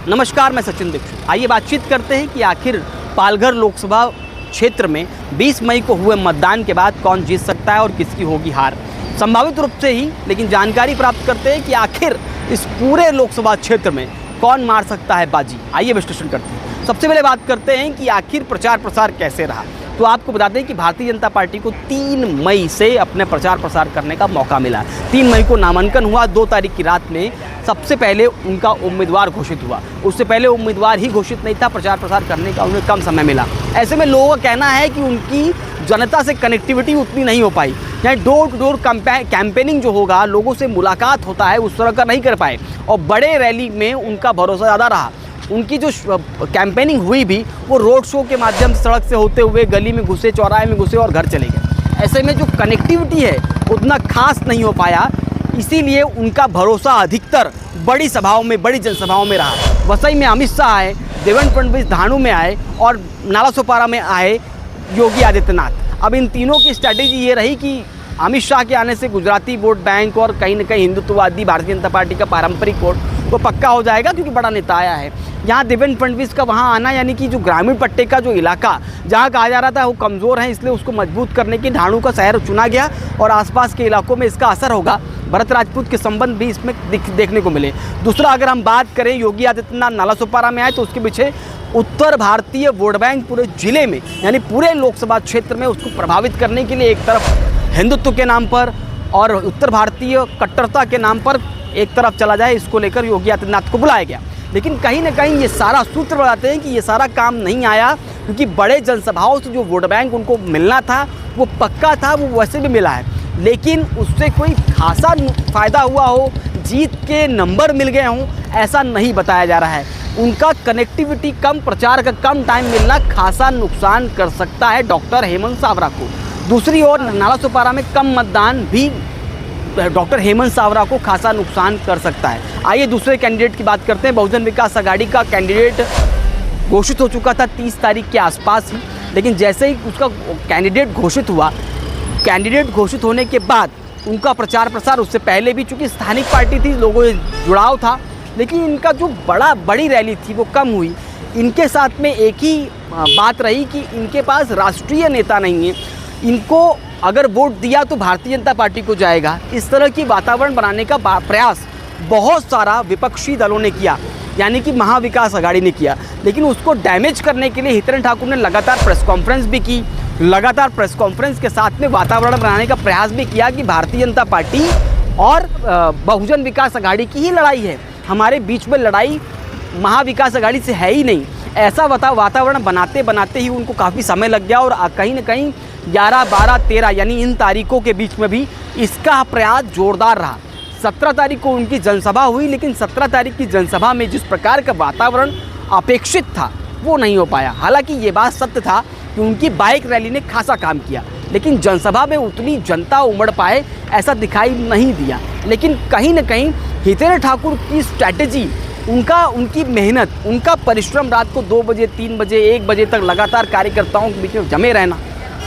नमस्कार, मैं सचिन दीक्षित। आइए बातचीत करते हैं कि आखिर पालघर लोकसभा क्षेत्र में 20 मई को हुए मतदान के बाद कौन जीत सकता है और किसकी होगी हार। संभावित रूप से ही, लेकिन जानकारी प्राप्त करते हैं कि आखिर इस पूरे लोकसभा क्षेत्र में कौन मार सकता है बाजी। आइए विश्लेषण करते हैं। सबसे पहले बात करते हैं कि आखिर प्रचार प्रसार कैसे रहा। तो आपको बता दें कि भारतीय जनता पार्टी को 3 मई से अपने प्रचार प्रसार करने का मौका मिला। 3 मई को नामांकन हुआ। 2 तारीख की रात में सबसे पहले उनका उम्मीदवार घोषित हुआ। उससे पहले उम्मीदवार ही घोषित नहीं था, प्रचार प्रसार करने का उन्हें कम समय मिला। ऐसे में लोगों का कहना है कि उनकी जनता से कनेक्टिविटी उतनी नहीं हो पाई, यानी डोर टू डोर कैंपेनिंग जो होगा, लोगों से मुलाकात होता है, उस तरह का नहीं कर पाए और बड़े रैली में उनका भरोसा ज़्यादा रहा। उनकी जो कैंपेनिंग हुई भी वो रोड शो के माध्यम से, सड़क से होते हुए गली में घुसे, चौराहे में घुसे और घर चले गए। ऐसे में जो कनेक्टिविटी है उतना खास नहीं हो पाया, इसीलिए उनका भरोसा अधिकतर बड़ी सभाओं में, बड़ी जनसभाओं में रहा। वसई में अमित शाह आए, देवेंद्र फडणवीस धाणु में आए और नालासोपारा में आए योगी आदित्यनाथ। अब इन तीनों की स्ट्रैटेजी ये रही कि अमित शाह के आने से गुजराती वोट बैंक और कहीं न कहीं हिंदुत्ववादी भारतीय जनता पार्टी का पारंपरिक वोट वो पक्का हो जाएगा, क्योंकि बड़ा नेता आया है। यहाँ देवेंद्र फडणवीस का वहाँ आना, यानी कि जो ग्रामीण पट्टे का जो इलाका जहाँ कहा जा रहा था वो कमज़ोर है, इसलिए उसको मजबूत करने के धाणु का शहर चुना गया और आसपास के इलाकों में इसका असर होगा। भरत राजपूत के संबंध भी इसमें देखने को मिले। दूसरा, अगर हम बात करें योगी आदित्यनाथ नालासोपारा में आए तो उसके पीछे उत्तर भारतीय वोट बैंक पूरे जिले में, यानी पूरे लोकसभा क्षेत्र में उसको प्रभावित करने के लिए एक तरफ हिंदुत्व के नाम पर और उत्तर भारतीय कट्टरता के नाम पर एक तरफ चला जाए, इसको लेकर योगी आदित्यनाथ को बुलाया गया। लेकिन कहीं ना कहीं ये सारा सूत्र बताते हैं कि ये सारा काम नहीं आया, क्योंकि बड़े जनसभाओं से जो वोट बैंक उनको मिलना था वो पक्का था, वो वैसे भी मिला है, लेकिन उससे कोई खासा फ़ायदा हुआ हो, जीत के नंबर मिल गए हों, ऐसा नहीं बताया जा रहा है। उनका कनेक्टिविटी कम, प्रचार का कम टाइम मिलना खासा नुकसान कर सकता है डॉक्टर हेमंत सावरा को। दूसरी ओर नालासोपारा में कम मतदान भी डॉक्टर हेमंत सावरा को खासा नुकसान कर सकता है। आइए दूसरे कैंडिडेट की बात करते हैं। बहुजन विकास आघाड़ी का कैंडिडेट घोषित हो चुका था 30 तारीख के आसपास ही, लेकिन जैसे ही उसका कैंडिडेट घोषित हुआ, कैंडिडेट घोषित होने के बाद उनका प्रचार प्रसार, उससे पहले भी चूँकि स्थानिक पार्टी थी, लोगों से जुड़ाव था, लेकिन इनका जो बड़ी रैली थी वो कम हुई। इनके साथ में एक ही बात रही कि इनके पास राष्ट्रीय नेता नहीं है, इनको अगर वोट दिया तो भारतीय जनता पार्टी को जाएगा। इस तरह की वातावरण बनाने का प्रयास बहुत सारा विपक्षी दलों ने किया, यानी कि महाविकास आघाड़ी ने किया, लेकिन उसको डैमेज करने के लिए हितेंद्र ठाकुर ने लगातार प्रेस कॉन्फ्रेंस भी की। लगातार प्रेस कॉन्फ्रेंस के साथ में वातावरण बनाने का प्रयास भी किया कि भारतीय जनता पार्टी और बहुजन विकास आघाड़ी की ही लड़ाई है, हमारे बीच में लड़ाई महाविकास आघाड़ी से है ही नहीं। ऐसा वातावरण बनाते बनाते ही उनको काफ़ी समय लग गया और कहीं ना कहीं 11, 12, 13 यानी इन तारीखों के बीच में भी इसका प्रयास जोरदार रहा। 17 तारीख को उनकी जनसभा हुई, लेकिन 17 तारीख की जनसभा में जिस प्रकार का वातावरण अपेक्षित था वो नहीं हो पाया। हालांकि ये बात सत्य था कि उनकी बाइक रैली ने खासा काम किया, लेकिन जनसभा में उतनी जनता उमड़ पाए ऐसा दिखाई नहीं दिया। लेकिन कहीं ना कहीं हितेंद्र ठाकुर की स्ट्रैटेजी, उनकी मेहनत, उनका परिश्रम, रात को 2 बजे, 3 बजे, 1 बजे तक लगातार कार्यकर्ताओं के बीच में जमे रहना,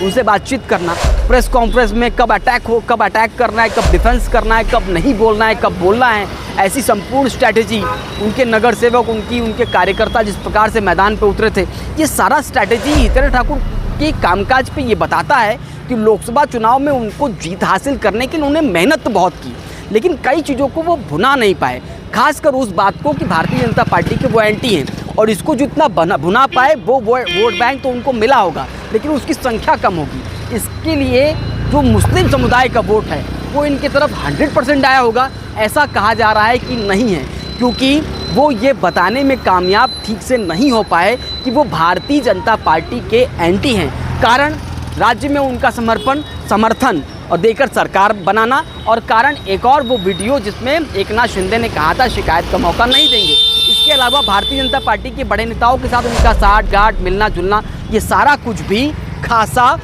उनसे बातचीत करना, प्रेस कॉन्फ्रेंस में कब अटैक करना है, कब डिफेंस करना है, कब नहीं बोलना है, कब बोलना है, ऐसी संपूर्ण स्ट्रैटेजी उनके नगर सेवक, उनके कार्यकर्ता जिस प्रकार से मैदान पे उतरे थे, ये सारा स्ट्रैटेजी हितेंद्र ठाकुर के कामकाज पे ये बताता है कि लोकसभा चुनाव में उनको जीत हासिल करने के लिए उन्होंने मेहनत तो बहुत की, लेकिन कई चीज़ों को वो भुना नहीं पाए, खासकर उस बात को कि भारतीय जनता पार्टी के वो एंटी हैं और इसको जितना भुना पाए वो वोट बैंक तो उनको मिला होगा, लेकिन उसकी संख्या कम होगी। इसके लिए जो मुस्लिम समुदाय का वोट है वो इनकी तरफ 100% आया होगा, ऐसा कहा जा रहा है कि नहीं है, क्योंकि वो ये बताने में कामयाब ठीक से नहीं हो पाए कि वो भारतीय जनता पार्टी के एंटी हैं। कारण राज्य में उनका समर्थन और देकर सरकार बनाना, और कारण एक और वो वीडियो जिसमें एकनाथ शिंदे ने कहा था शिकायत का मौका नहीं देंगे। इसके अलावा भारतीय जनता पार्टी के बड़े नेताओं के साथ उनका साठ गांठ, मिलना जुलना, ये सारा कुछ भी खासा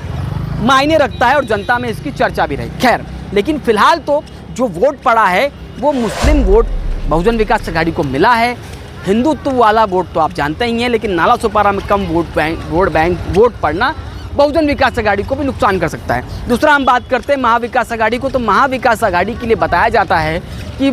मायने रखता है और जनता में इसकी चर्चा भी रही। खैर, लेकिन फिलहाल तो जो वोट पड़ा है वो मुस्लिम वोट बहुजन विकास आघाड़ी को मिला है। हिंदुत्व वाला वोट तो आप जानते ही हैं, लेकिन नालासोपारा में कम वोट पड़ना बहुजन विकास आघाड़ी को भी नुकसान कर सकता है। दूसरा, हम बात करते हैं महाविकास आघाड़ी को, तो महाविकास आघाड़ी के लिए बताया जाता है कि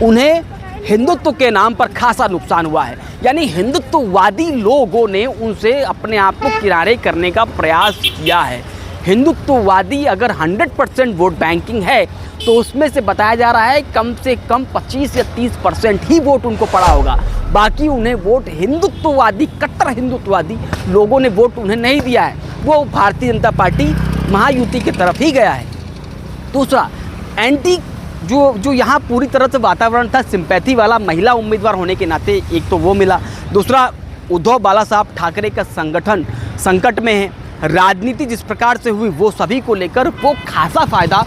उन्हें हिंदुत्व के नाम पर खासा नुकसान हुआ है। यानी हिंदुत्ववादी लोगों ने उनसे अपने आप को किनारे करने का प्रयास किया है। हिंदुत्ववादी अगर 100% वोट बैंकिंग है तो उसमें से बताया जा रहा है कम से कम 25 या 30% ही वोट उनको पड़ा होगा। बाकी उन्हें वोट हिंदुत्ववादी, कट्टर हिंदुत्ववादी लोगों ने वोट उन्हें नहीं दिया है। वो भारतीय जनता पार्टी महायुति की तरफ ही गया है। दूसरा, एंटी जो यहाँ पूरी तरह से वातावरण था सिंपैथी वाला, महिला उम्मीदवार होने के नाते एक तो वो मिला। दूसरा, उद्धव बाला साहब ठाकरे का संगठन संकट में है। राजनीति जिस प्रकार से हुई वो सभी को लेकर वो खासा फायदा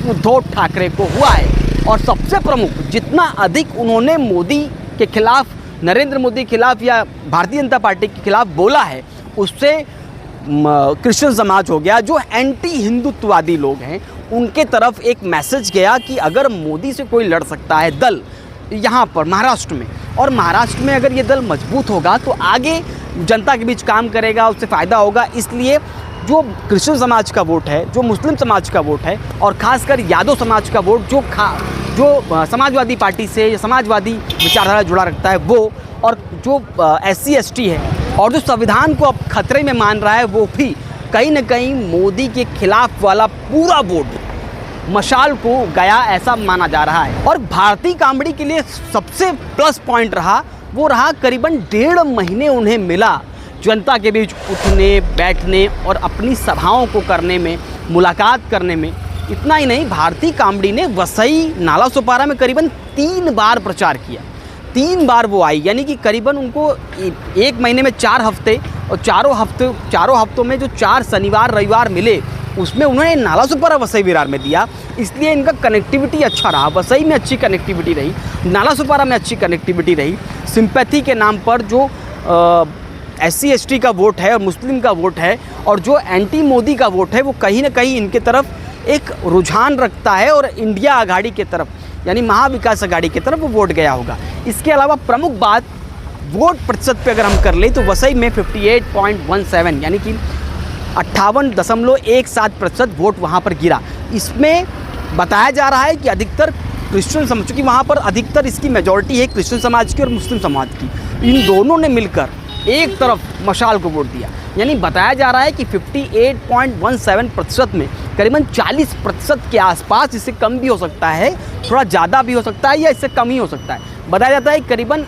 उद्धव ठाकरे को हुआ है। और सबसे प्रमुख, जितना अधिक उन्होंने मोदी के खिलाफ, नरेंद्र मोदी के खिलाफ या भारतीय जनता पार्टी के खिलाफ बोला है, उससे क्रिश्चियन समाज हो गया, जो एंटी हिंदुत्ववादी लोग हैं, उनके तरफ एक मैसेज गया कि अगर मोदी से कोई लड़ सकता है दल यहाँ पर महाराष्ट्र में, और महाराष्ट्र में अगर ये दल मजबूत होगा तो आगे जनता के बीच काम करेगा, उससे फ़ायदा होगा। इसलिए जो क्रिश्चियन समाज का वोट है, जो मुस्लिम समाज का वोट है, और ख़ासकर यादव समाज का वोट जो समाजवादी पार्टी से या समाजवादी विचारधारा जुड़ा रखता है वो, और जो SC ST है और जो संविधान को अब खतरे में मान रहा है, वो भी कहीं न कहीं मोदी के खिलाफ वाला पूरा वोट मशाल को गया, ऐसा माना जा रहा है। और भारतीय कांबड़ी के लिए सबसे प्लस पॉइंट रहा, वो रहा करीबन 1.5 महीने उन्हें मिला जनता के बीच उठने, बैठने और अपनी सभाओं को करने में, मुलाकात करने में। इतना ही नहीं, भारतीय कांबड़ी ने वसई, नाला सोपारा में करीबन 3 बार प्रचार किया। 3 बार वो आई, यानी कि करीबन उनको 1 महीने में 4 हफ्ते, और चारों हफ्तों में जो 4 शनिवार रविवार मिले उसमें उन्होंने नाला सोपारा वसई विरार में दिया। इसलिए इनका कनेक्टिविटी अच्छा रहा। वसई में अच्छी कनेक्टिविटी रही, नाला सोपारा में अच्छी कनेक्टिविटी रही। सिंपैथी के नाम पर जो SC ST का वोट है और मुस्लिम का वोट है और जो एंटी मोदी का वोट है, वो कहीं ना कहीं इनके तरफ एक रुझान रखता है और इंडिया आघाड़ी के तरफ, यानी महाविकास आघाड़ी की तरफ वो वोट गया होगा। इसके अलावा प्रमुख बात वोट प्रतिशत पे अगर हम कर लें तो वसई में 58.17 यानी कि 58.17% वोट वहाँ पर गिरा। इसमें बताया जा रहा है कि अधिकतर क्रिश्चियन समाज, चूँकि वहाँ पर अधिकतर इसकी मेजॉरिटी है क्रिश्चियन समाज की और मुस्लिम समाज की, इन दोनों ने मिलकर एक तरफ मशाल को वोट दिया। यानी बताया जा रहा है कि 58.17% में करीबन 40% के आसपास, इससे कम भी हो सकता है, थोड़ा ज़्यादा भी हो सकता है या इससे कम ही हो सकता है। बताया जाता है करीबन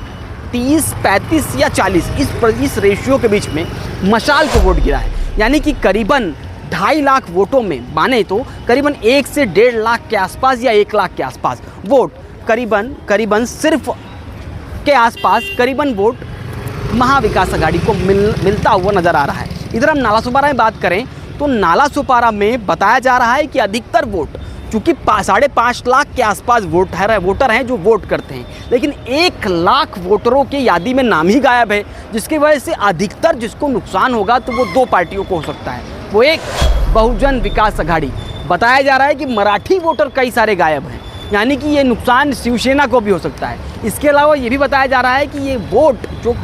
30, 35 या 40 इस रेशियो के बीच में मशाल को वोट गिरा है। यानी कि करीबन 2.5 लाख वोटों में माने तो करीबन 1 से 1.5 लाख के आसपास या 1 लाख के आसपास वोट, करीबन सिर्फ के आसपास करीबन वोट महाविकास आघाड़ी को मिलता हुआ नज़र आ रहा है। इधर हम नाला सोपारा में बात करें तो नाला सोपारा में बताया जा रहा है कि अधिकतर वोट, चूँकि 5.5 लाख के आसपास वोटर हैं जो वोट करते हैं, लेकिन 1 लाख वोटरों की यादी में नाम ही गायब है, जिसकी वजह से अधिकतर जिसको नुकसान होगा तो वो 2 पार्टियों को हो सकता है। वो एक बहुजन विकास आघाड़ी, बताया जा रहा है कि मराठी वोटर कई सारे गायब हैं, यानी कि ये नुकसान शिवसेना को भी हो सकता है। इसके अलावा ये भी बताया जा रहा है कि ये वोट जो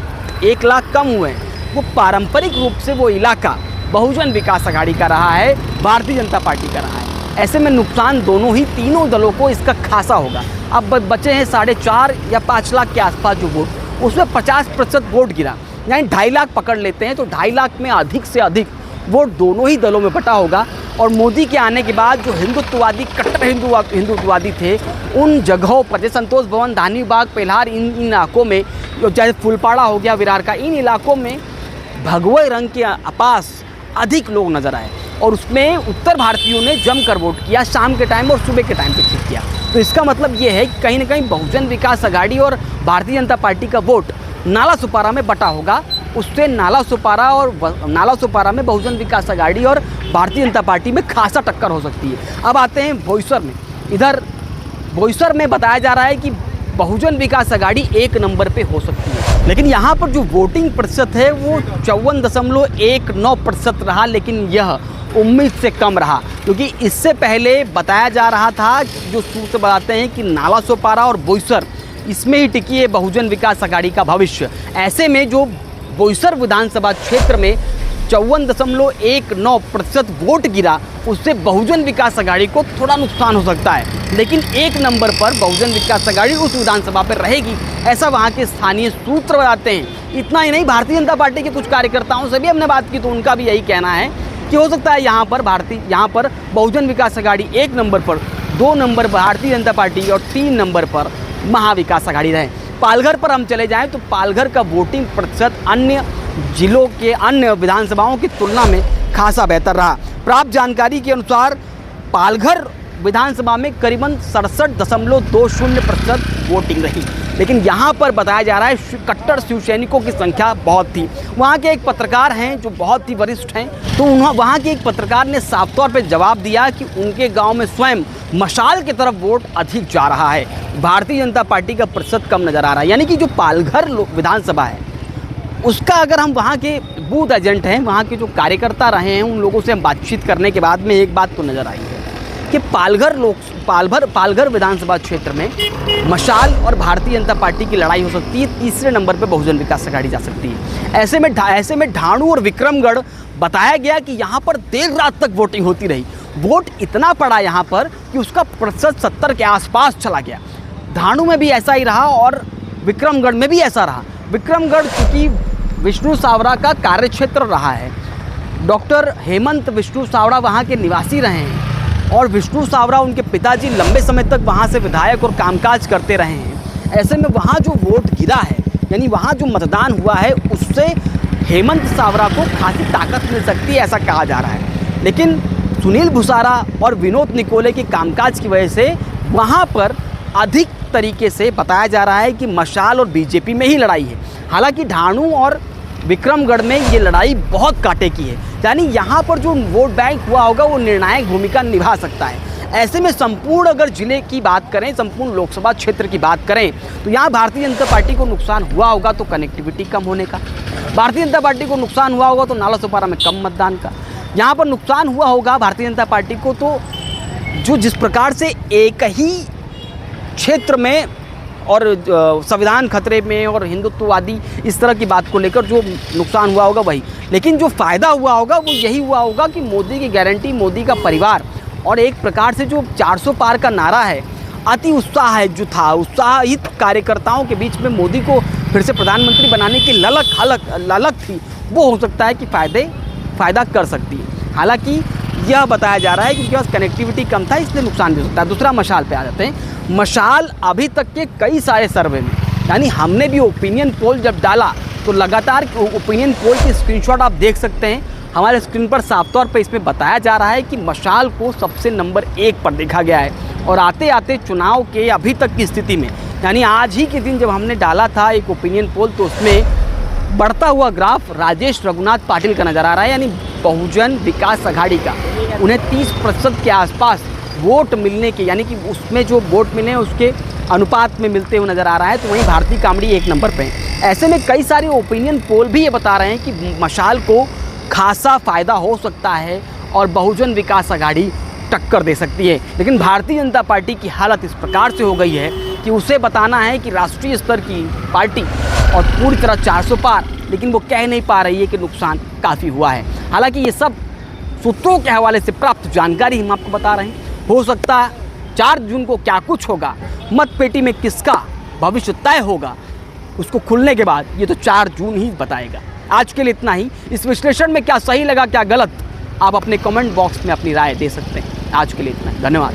1 लाख कम हुए हैं वो पारंपरिक रूप से वो इलाका बहुजन विकास आघाड़ी का रहा है, भारतीय जनता पार्टी का रहा है। ऐसे में नुकसान तीनों दलों को इसका खासा होगा। अब बचे हैं 4.5 या 5 लाख के आसपास जो वोट, उसमें 50% वोट गिरा, यानी 2.5 लाख पकड़ लेते हैं तो 2.5 लाख में अधिक से अधिक वोट दोनों ही दलों में बटा होगा। और मोदी के आने के बाद जो हिंदुत्ववादी, कट्टर हिंदुत्ववादी थे, उन जगहों पर, जैसे संतोष भवन, धानी बाग, पेल्हार, इन इलाकों में, चाहे फुलपाड़ा हो गया विरार का, इन इलाकों में भगवे रंग के पास अधिक लोग नजर आए और उसमें उत्तर भारतीयों ने जमकर वोट किया, शाम के टाइम और सुबह के टाइम पे चेक किया। तो इसका मतलब ये है कि कहीं ना कहीं बहुजन विकास आघाड़ी और भारतीय जनता पार्टी का वोट नाला सोपारा में बटा होगा। उससे नाला सोपारा में बहुजन विकास आघाड़ी और भारतीय जनता पार्टी में खासा टक्कर हो सकती है। अब आते हैं बोईसर में। इधर बोईसर में बताया जा रहा है कि बहुजन विकास आघाड़ी 1 नंबर पे हो सकती है, लेकिन यहाँ पर जो वोटिंग प्रतिशत है वो 54.19% रहा, लेकिन यह उम्मीद से कम रहा, क्योंकि इससे पहले बताया जा रहा था, जो सूत्र बताते हैं कि नाला सोपारा और बोईसर, इसमें ही टिकी है बहुजन विकास आघाड़ी का भविष्य। ऐसे में जो बोईसर विधानसभा क्षेत्र में 54.19% वोट गिरा, उससे बहुजन विकास आघाड़ी को थोड़ा नुकसान हो सकता है। लेकिन 1 नंबर पर बहुजन विकास आघाड़ी उस विधानसभा पर रहेगी, ऐसा वहाँ के स्थानीय सूत्र बताते हैं। इतना ही नहीं, भारतीय जनता पार्टी के कुछ कार्यकर्ताओं से भी हमने बात की तो उनका भी यही कहना है कि हो सकता है यहाँ पर बहुजन विकास आघाड़ी 1 नंबर पर, 2 नंबर भारतीय जनता पार्टी और 3 नंबर पर महाविकास आघाड़ी रहे। पालघर पर हम चले जाएं तो पालघर का वोटिंग प्रतिशत अन्य जिलों के अन्य विधानसभाओं की तुलना में खासा बेहतर रहा। प्राप्त जानकारी के अनुसार पालघर विधानसभा में करीबन 67.20% वोटिंग रही, लेकिन यहाँ पर बताया जा रहा है कट्टर शिव सैनिकों की संख्या बहुत थी। वहाँ के एक पत्रकार हैं जो बहुत ही वरिष्ठ हैं, तो वहाँ के एक पत्रकार ने साफ तौर पर जवाब दिया कि उनके गांव में स्वयं मशाल की तरफ वोट अधिक जा रहा है, भारतीय जनता पार्टी का प्रतिशत कम नज़र आ रहा है। यानी कि जो पालघर विधानसभा है उसका, अगर हम वहाँ के बूथ एजेंट हैं, वहाँ के जो कार्यकर्ता रहे हैं, उन लोगों से हम बातचीत करने के बाद में एक बात तो नज़र आई है कि पालघर विधानसभा क्षेत्र में मशाल और भारतीय जनता पार्टी की लड़ाई हो सकती है। 3रे नंबर पर बहुजन विकास आघाड़ी जा सकती है। ऐसे में ढाणू और विक्रमगढ़ बताया गया कि यहाँ पर देर रात तक वोटिंग होती रही। वोट इतना पड़ा यहाँ पर कि उसका प्रतिशत 70 के आसपास चला गया। ढाणू में भी ऐसा ही रहा और विक्रमगढ़ में भी ऐसा रहा। विक्रमगढ़ चूँकि विष्णु सावरा का कार्यक्षेत्र रहा है, डॉक्टर हेमंत विष्णु सावरा वहाँ के निवासी रहे हैं और विष्णु सावरा उनके पिताजी लंबे समय तक वहाँ से विधायक और कामकाज करते रहे हैं। ऐसे में वहाँ जो वोट गिरा है, यानी वहाँ जो मतदान हुआ है, उससे हेमंत सावरा को खासी ताकत मिल सकती है, ऐसा कहा जा रहा है। लेकिन सुनील भुसारा और विनोद निकोले के कामकाज की वजह से वहाँ पर अधिक तरीके से बताया जा रहा है कि मशाल और बीजेपी में ही लड़ाई है। हालांकि ढाणू और विक्रमगढ़ में ये लड़ाई बहुत कांटे की है, यानी यहाँ पर जो वोट बैंक हुआ होगा वो निर्णायक भूमिका निभा सकता है। ऐसे में संपूर्ण अगर जिले की बात करें, संपूर्ण लोकसभा क्षेत्र की बात करें, तो यहाँ भारतीय जनता पार्टी को नुकसान हुआ होगा तो कनेक्टिविटी कम होने का, भारतीय जनता पार्टी को नुकसान हुआ होगा तो नाला सुपारा में कम मतदान का, यहाँ पर नुकसान हुआ होगा भारतीय जनता पार्टी को तो जो जिस प्रकार से एक ही क्षेत्र में और संविधान खतरे में और हिंदुत्ववादी इस तरह की बात को लेकर जो नुकसान हुआ होगा वही। लेकिन जो फ़ायदा हुआ होगा वो यही हुआ होगा कि मोदी की गारंटी, मोदी का परिवार और एक प्रकार से जो 400 पार का नारा है, अति उत्साह है जो था, उत्साहित कार्यकर्ताओं के बीच में मोदी को फिर से प्रधानमंत्री बनाने की ललक थी, वो हो सकता है कि फ़ायदा कर सकती है। हालांकि यह बताया जा रहा है कि उनके पास कनेक्टिविटी कम था, इसलिए नुकसान भी हो सकता है। दूसरा, मशाल पे आ जाते हैं। मशाल अभी तक के कई सारे सर्वे में, यानी हमने भी ओपिनियन पोल जब डाला तो लगातार ओपिनियन पोल की स्क्रीनशॉट आप देख सकते हैं हमारे स्क्रीन पर। साफ तौर पे इसमें बताया जा रहा है कि मशाल को सबसे नंबर 1 पर देखा गया है। और आते आते चुनाव के अभी तक की स्थिति में, यानी आज ही के दिन जब हमने डाला था एक ओपिनियन पोल, तो उसमें बढ़ता हुआ ग्राफ राजेश रघुनाथ पाटिल का नज़र आ रहा है, यानी बहुजन विकास आघाड़ी का। उन्हें 30% के आसपास वोट मिलने के, यानी कि उसमें जो वोट मिले हैं उसके अनुपात में मिलते हुए नज़र आ रहा है। तो वहीं भारतीय कामड़ी 1 नंबर पे हैं। ऐसे में कई सारे ओपिनियन पोल भी ये बता रहे हैं कि मशाल को खासा फ़ायदा हो सकता है और बहुजन विकास आघाड़ी टक्कर दे सकती है। लेकिन भारतीय जनता पार्टी की हालत इस प्रकार से हो गई है कि उसे बताना है कि राष्ट्रीय स्तर की पार्टी और पूरी तरह 400 पार, लेकिन वो कह नहीं पा रही है कि नुकसान काफ़ी हुआ है। हालांकि ये सब सूत्रों के हवाले से प्राप्त जानकारी हम आपको बता रहे हैं। हो सकता है 4 जून को क्या कुछ होगा, मतपेटी में किसका भविष्य तय होगा, उसको खुलने के बाद ये तो 4 जून ही बताएगा। आज के लिए इतना ही। इस विश्लेषण में क्या सही लगा क्या गलत, आप अपने कमेंट बॉक्स में अपनी राय दे सकते हैं। आज के लिए इतना ही, धन्यवाद।